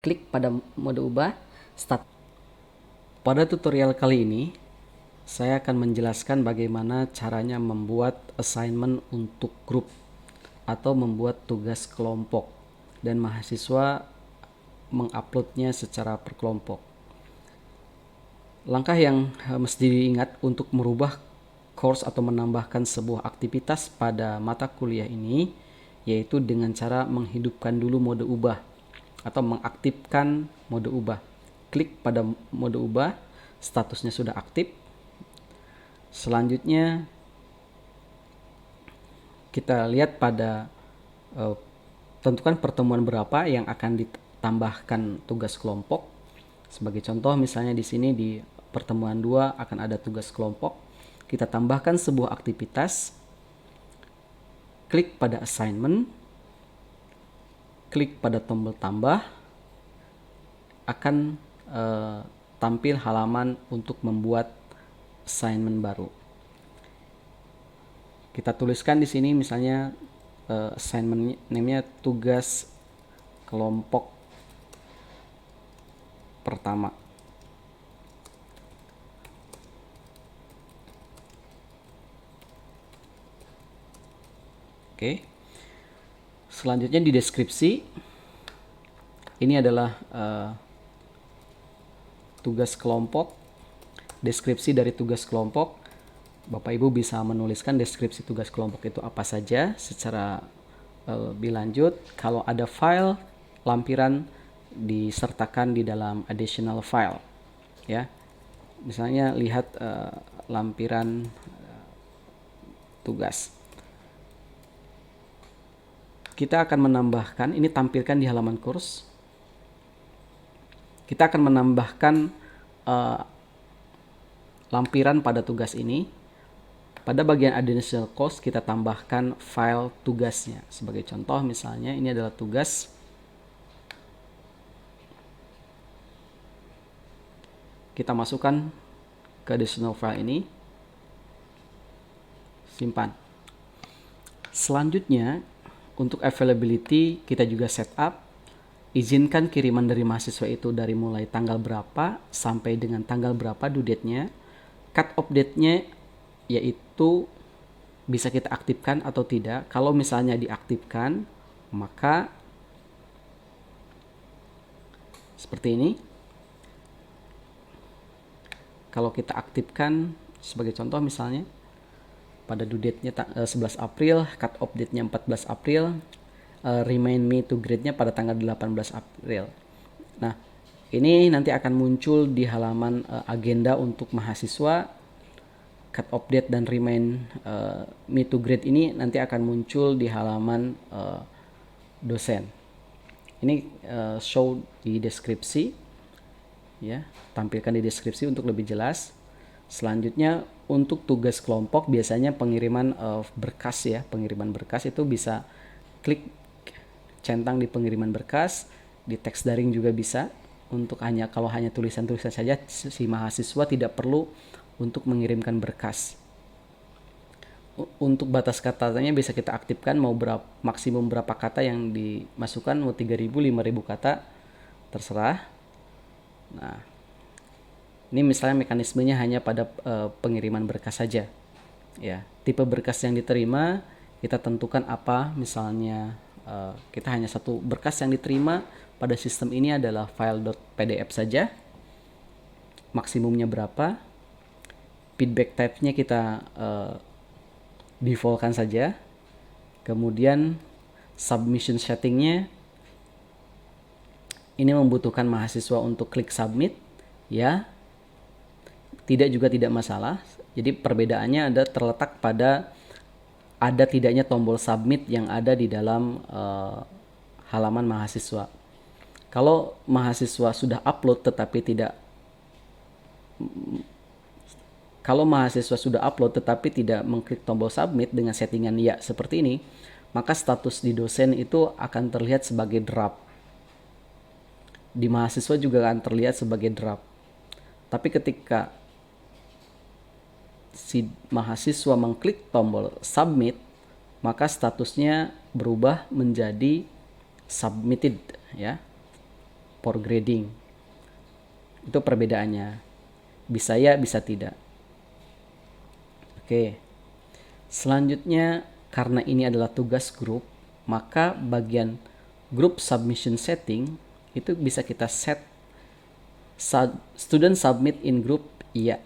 Klik pada mode ubah start. Pada tutorial kali ini saya akan menjelaskan bagaimana caranya membuat assignment untuk grup atau membuat tugas kelompok dan mahasiswa menguploadnya secara per kelompok. Langkah yang mesti diingat untuk merubah course atau menambahkan sebuah aktivitas pada mata kuliah ini yaitu dengan cara menghidupkan dulu mode ubah atau mengaktifkan mode ubah. Klik pada mode ubah, statusnya sudah aktif. Selanjutnya kita lihat pada tentukan pertemuan berapa yang akan ditambahkan tugas kelompok. Sebagai contoh misalnya di sini di pertemuan 2 akan ada tugas kelompok. Kita tambahkan sebuah aktivitas. Klik pada assignment. Klik pada tombol tambah, akan tampil halaman untuk membuat assignment baru. Kita tuliskan di sini misalnya assignment name-nya tugas kelompok pertama. Oke. Selanjutnya di deskripsi, ini adalah tugas kelompok, deskripsi dari tugas kelompok. Bapak Ibu bisa menuliskan deskripsi tugas kelompok itu apa saja secara lebih lanjut. Kalau ada file, lampiran disertakan di dalam additional file. Ya, misalnya lihat lampiran tugas. Kita akan menambahkan, ini tampilkan di halaman kurs. Kita akan menambahkan lampiran pada tugas ini. Pada bagian additional course kita tambahkan file tugasnya. Sebagai contoh misalnya ini adalah tugas. Kita masukkan ke additional file ini. Simpan. Selanjutnya untuk availability kita juga setup, izinkan kiriman dari mahasiswa itu dari mulai tanggal berapa sampai dengan tanggal berapa due date-nya. Cut off date-nya yaitu bisa kita aktifkan atau tidak. Kalau misalnya diaktifkan, maka seperti ini. Kalau kita aktifkan sebagai contoh misalnya pada due date-nya 11 April, cut off date-nya 14 April, remind me to grade-nya pada tanggal 18 April. Nah, ini nanti akan muncul di halaman agenda untuk mahasiswa. Cut off date dan remind me to grade ini nanti akan muncul di halaman dosen. Ini show di deskripsi, ya, tampilkan di deskripsi untuk lebih jelas. Selanjutnya untuk tugas kelompok biasanya pengiriman berkas, ya, pengiriman berkas itu bisa klik centang di pengiriman berkas, di teks daring juga bisa. Untuk kalau hanya tulisan-tulisan saja si mahasiswa tidak perlu untuk mengirimkan berkas. Untuk batas katanya bisa kita aktifkan mau maksimum berapa kata yang dimasukkan, mau 3.000, 5.000 kata terserah. Nah, ini misalnya mekanismenya hanya pada pengiriman berkas saja. Ya, tipe berkas yang diterima kita tentukan apa. Misalnya kita hanya satu berkas yang diterima pada sistem ini adalah file.pdf saja. Maksimumnya berapa? Feedback type-nya kita default-kan saja. Kemudian submission setting-nya ini membutuhkan mahasiswa untuk klik submit, ya. Tidak juga tidak masalah. Jadi perbedaannya terletak pada ada tidaknya tombol submit yang ada di dalam halaman mahasiswa. Kalau mahasiswa sudah upload tetapi tidak mengklik tombol submit dengan settingan ya seperti ini, maka status di dosen itu akan terlihat sebagai draft. Di mahasiswa juga akan terlihat sebagai draft. Tapi ketika si mahasiswa mengklik tombol submit, maka statusnya berubah menjadi submitted, ya. for grading. Itu perbedaannya. Bisa ya, bisa tidak. Oke. Selanjutnya, karena ini adalah tugas grup, maka bagian group submission setting itu bisa kita set student submit in group iya.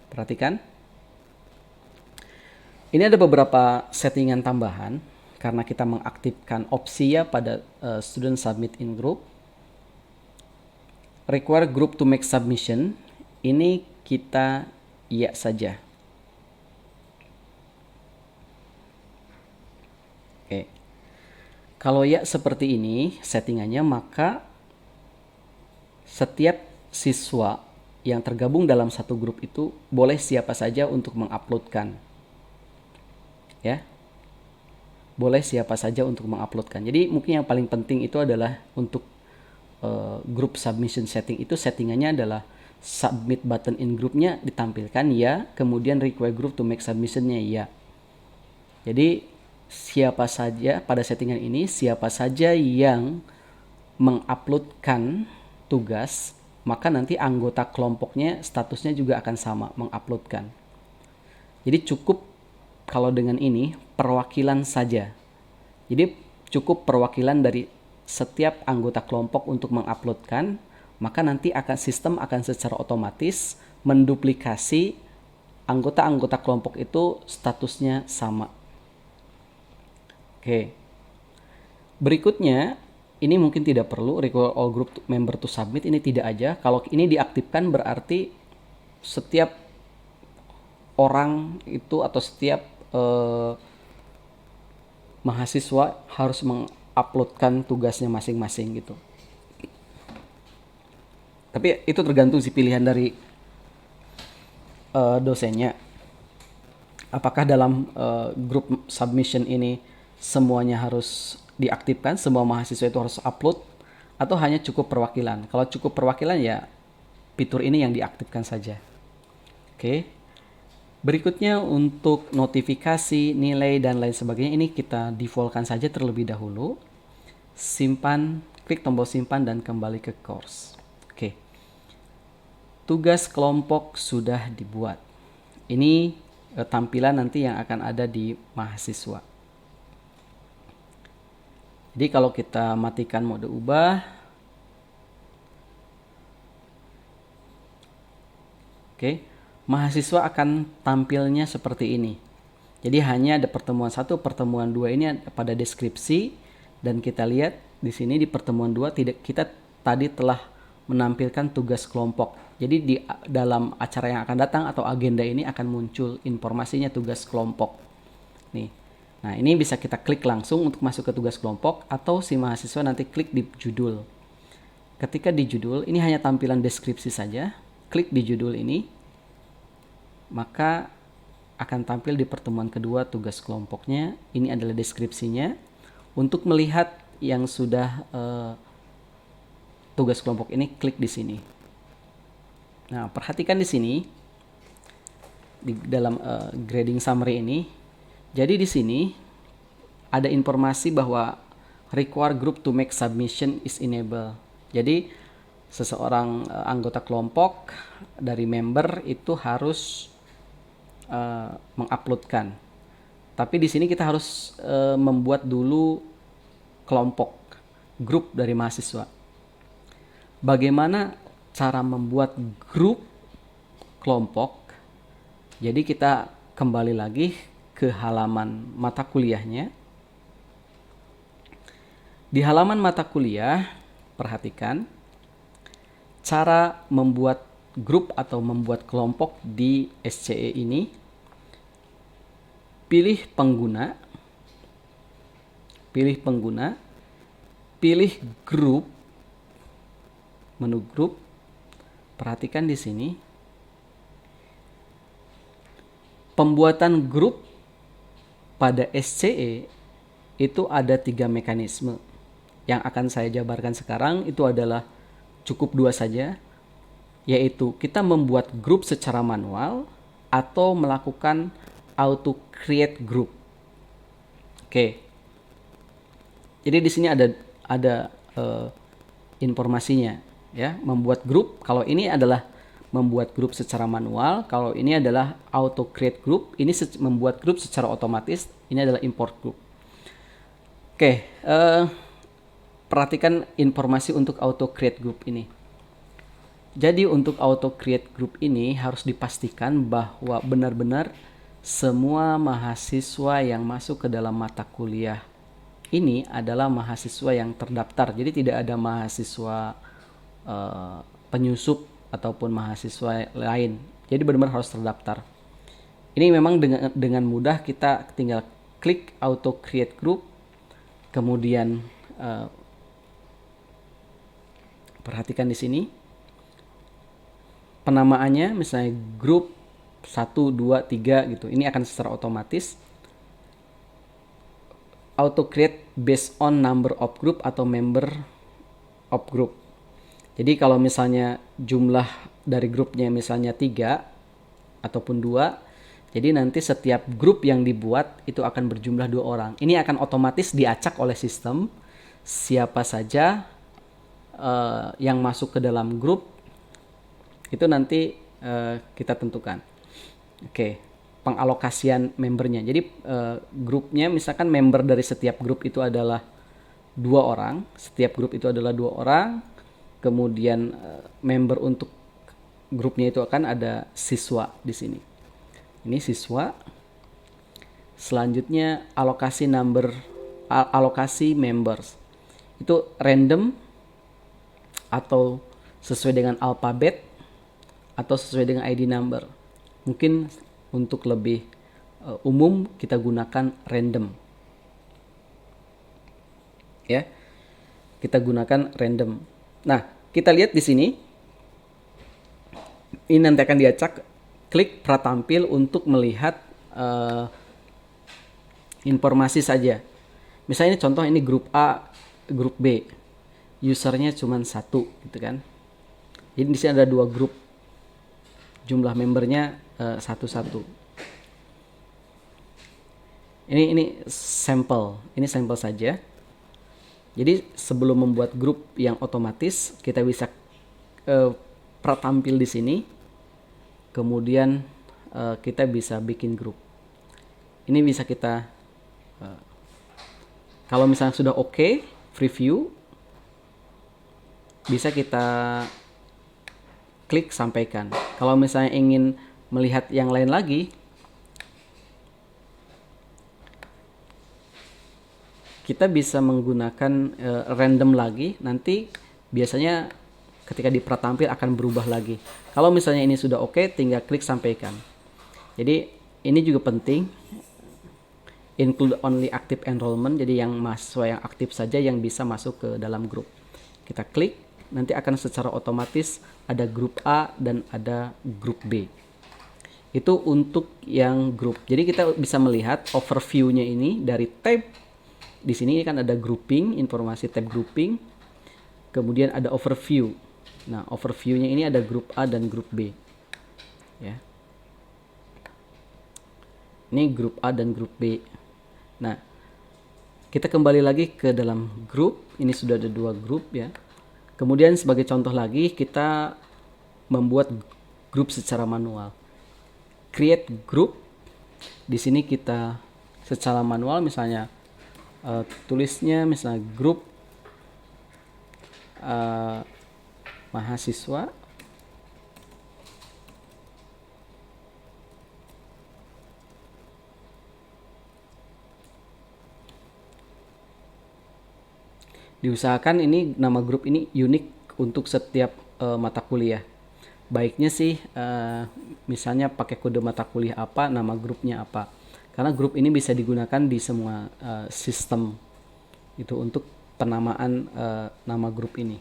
Perhatikan. Ini ada beberapa settingan tambahan karena kita mengaktifkan opsi ya pada student submit in group. Require group to make submission, ini kita iya saja. Oke. Kalau ya seperti ini settingannya, maka setiap siswa yang tergabung dalam satu grup itu boleh siapa saja untuk menguploadkan. Ya. Boleh siapa saja untuk menguploadkan. Jadi mungkin yang paling penting itu adalah untuk group submission setting itu settingannya adalah submit button in groupnya ditampilkan ya, kemudian require group to make submissionnya ya. Jadi siapa saja pada settingan ini, siapa saja yang menguploadkan tugas, maka nanti anggota kelompoknya statusnya juga akan sama, menguploadkan. Jadi cukup kalau dengan ini perwakilan saja. Jadi cukup perwakilan dari setiap anggota kelompok untuk menguploadkan, maka nanti sistem akan secara otomatis menduplikasi anggota-anggota kelompok itu statusnya sama. Oke. Berikutnya, ini mungkin tidak perlu require all group member to submit, ini tidak aja. Kalau ini diaktifkan berarti setiap orang itu atau setiap mahasiswa harus menguploadkan tugasnya masing-masing gitu. Tapi itu tergantung sih pilihan dari dosennya. Apakah dalam group submission ini semuanya harus diaktifkan, semua mahasiswa itu harus upload, atau hanya cukup perwakilan? Kalau cukup perwakilan ya fitur ini yang diaktifkan saja. Oke. Berikutnya untuk notifikasi, nilai, dan lain sebagainya, ini kita defaultkan saja terlebih dahulu. Simpan, klik tombol simpan dan kembali ke course. Oke. Tugas kelompok sudah dibuat. Ini tampilan nanti yang akan ada di mahasiswa. Jadi kalau kita matikan mode ubah, oke, mahasiswa akan tampilnya seperti ini. Jadi hanya ada pertemuan 1, pertemuan 2 ini pada deskripsi, dan kita lihat di sini di pertemuan 2 kita tadi telah menampilkan tugas kelompok. Jadi di dalam acara yang akan datang atau agenda ini akan muncul informasinya tugas kelompok. Nih. Nah, ini bisa kita klik langsung untuk masuk ke tugas kelompok, atau si mahasiswa nanti klik di judul. Ketika di judul, ini hanya tampilan deskripsi saja. Klik di judul ini, maka akan tampil di pertemuan kedua tugas kelompoknya. Ini adalah deskripsinya. Untuk melihat yang sudah tugas kelompok ini, klik di sini. Nah, perhatikan di sini di dalam grading summary ini. Jadi di sini ada informasi bahwa require group to make submission is enabled. Jadi seseorang anggota kelompok dari member itu harus menguploadkan. Tapi di sini kita harus membuat dulu kelompok, grup dari mahasiswa. Bagaimana cara membuat grup kelompok? Jadi kita kembali lagi ke halaman mata kuliahnya. Di halaman mata kuliah, perhatikan cara membuat grup atau membuat kelompok di SCE ini. Pilih pengguna, pilih grup, menu grup. Perhatikan di sini. Pembuatan grup pada SCE itu ada 3 mekanisme. Yang akan saya jabarkan sekarang itu adalah cukup 2 saja, yaitu kita membuat grup secara manual atau melakukan auto create group. Oke. Jadi di sini ada ada informasinya ya. Membuat grup, kalau ini adalah membuat grup secara manual, kalau ini adalah auto create group, ini membuat grup secara otomatis, ini adalah import group. Oke, perhatikan informasi untuk auto create group ini. Jadi untuk auto create group ini harus dipastikan bahwa benar-benar semua mahasiswa yang masuk ke dalam mata kuliah ini adalah mahasiswa yang terdaftar. Jadi tidak ada mahasiswa penyusup ataupun mahasiswa lain. Jadi benar-benar harus terdaftar. Ini memang dengan mudah kita tinggal klik auto create group, kemudian perhatikan di sini penamaannya, misalnya grup 1, 2, 3 gitu. Ini akan secara otomatis auto create based on number of group atau member of group. Jadi kalau misalnya jumlah dari grupnya misalnya 3 ataupun 2, jadi nanti setiap grup yang dibuat itu akan berjumlah 2 orang. Ini akan otomatis diacak oleh sistem siapa saja yang masuk ke dalam grup, itu nanti kita tentukan. Oke, pengalokasian membernya. Jadi grupnya misalkan member dari setiap grup itu adalah 2 orang, setiap grup itu adalah 2 orang. Kemudian member untuk grupnya itu akan ada siswa di sini. Ini siswa. Selanjutnya alokasi members. Itu random atau sesuai dengan alfabet atau sesuai dengan ID number. Mungkin untuk lebih umum kita gunakan random. Ya. Kita gunakan random. Nah, kita lihat di sini. Ini nanti akan diacak. Klik pratampil untuk melihat informasi saja. Misalnya ini contoh, ini grup A, grup B. Usernya cuma 1 gitu kan. Jadi di sini ada 2 grup. Jumlah membernya 1-1. Ini sampel. Ini sampel saja. Jadi sebelum membuat grup yang otomatis, kita bisa pratampil di sini. Kemudian kita bisa bikin grup. Ini bisa kita kalau misalnya sudah oke, preview, bisa kita klik sampaikan. Kalau misalnya ingin melihat yang lain lagi, kita bisa menggunakan random lagi. Nanti biasanya ketika di pratampil akan berubah lagi. Kalau misalnya ini sudah oke, tinggal klik sampaikan. Jadi ini juga penting, include only active enrollment. Jadi yang mahasiswa yang aktif saja yang bisa masuk ke dalam grup. Kita klik, nanti akan secara otomatis ada grup A dan ada grup B. Itu untuk yang grup. Jadi kita bisa melihat overview-nya ini dari tab. Di sini kan ada grouping, informasi tab grouping. Kemudian ada overview. Nah, overview-nya ini ada grup A dan grup B. Ya. Ini grup A dan grup B. Nah, kita kembali lagi ke dalam grup. Ini sudah ada 2 grup ya. Kemudian sebagai contoh lagi, kita membuat grup secara manual. Create group. Di sini kita secara manual, misalnya tulisnya misalnya grup mahasiswa. Diusahakan ini nama grup ini unik untuk setiap mata kuliah. Baiknya sih misalnya pakai kode mata kuliah apa, nama grupnya apa. Karena grup ini bisa digunakan di semua sistem itu untuk penamaan nama grup ini.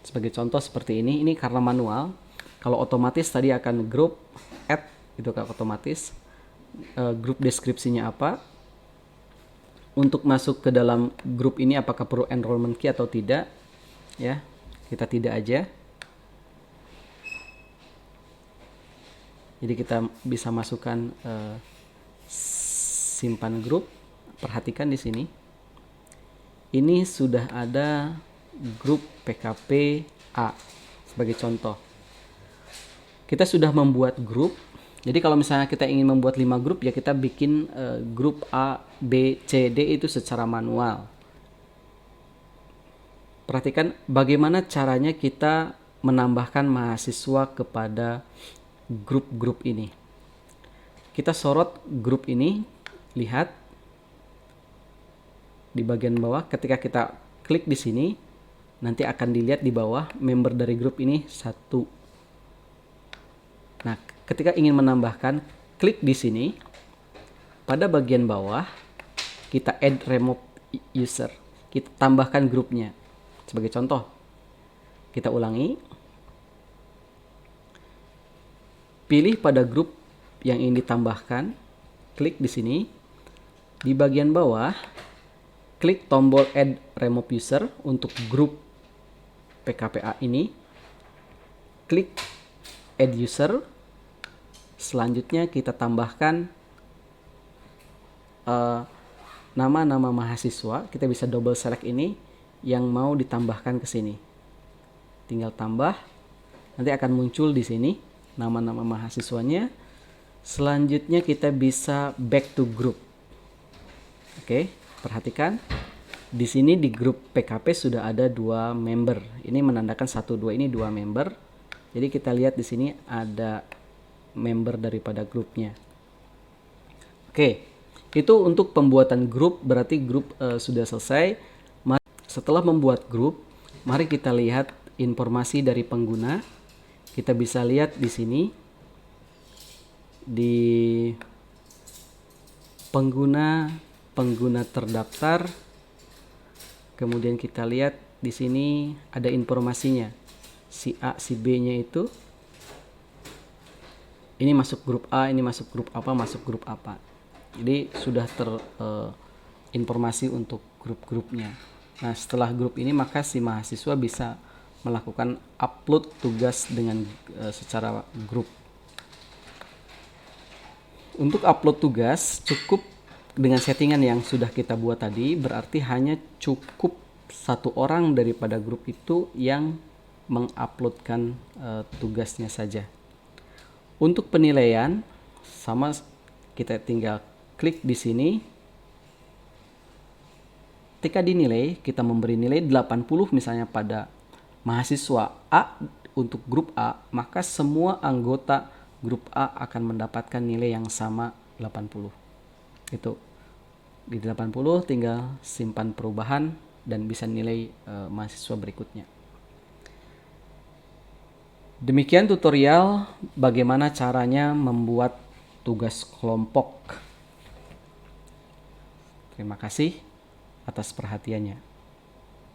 Sebagai contoh seperti ini karena manual. Kalau otomatis tadi akan grup add, itu kan otomatis. Grup deskripsinya apa. Untuk masuk ke dalam grup ini apakah perlu enrollment key atau tidak. Ya, kita tidak aja. Jadi kita bisa masukkan simpan grup. Perhatikan di sini. Ini sudah ada grup PKP A sebagai contoh. Kita sudah membuat grup. Jadi kalau misalnya kita ingin membuat 5 grup, ya kita bikin grup A, B, C, D itu secara manual. Perhatikan bagaimana caranya kita menambahkan mahasiswa kepada grup-grup ini. Kita sorot grup ini, lihat di bagian bawah. Ketika kita klik di sini, nanti akan dilihat di bawah member dari grup ini 1. Nah, ketika ingin menambahkan, klik di sini. Pada bagian bawah, kita add remove user. Kita tambahkan grupnya. Sebagai contoh, kita ulangi. Pilih pada grup yang ingin ditambahkan. Klik di sini. Di bagian bawah, klik tombol add remove user untuk grup PKPA ini. Klik add user. Selanjutnya kita tambahkan nama-nama mahasiswa. Kita bisa double select ini yang mau ditambahkan ke sini. Tinggal tambah. Nanti akan muncul di sini nama-nama mahasiswanya. Selanjutnya kita bisa back to group. Oke, perhatikan. Di sini di grup PKP sudah ada 2 member. Ini menandakan 1, 2, ini 2 member. Jadi kita lihat di sini ada member daripada grupnya. Oke, itu untuk pembuatan grup, berarti grup sudah selesai. Setelah membuat grup, mari kita lihat informasi dari pengguna. Kita bisa lihat di sini di pengguna terdaftar. Kemudian kita lihat di sini ada informasinya. Si A, si B-nya itu ini masuk grup A, ini masuk grup apa, masuk grup apa. Jadi sudah terinformasi untuk grup-grupnya. Nah, setelah grup ini maka si mahasiswa bisa melakukan upload tugas dengan secara grup. Untuk upload tugas cukup dengan settingan yang sudah kita buat tadi, berarti hanya cukup 1 orang daripada grup itu yang menguploadkan tugasnya saja. Untuk penilaian sama, kita tinggal klik di sini. Ketika dinilai, kita memberi nilai 80 misalnya pada mahasiswa A untuk grup A, maka semua anggota grup A akan mendapatkan nilai yang sama 80. Itu di 80 tinggal simpan perubahan dan bisa nilai mahasiswa berikutnya. Demikian tutorial bagaimana caranya membuat tugas kelompok. Terima kasih atas perhatiannya.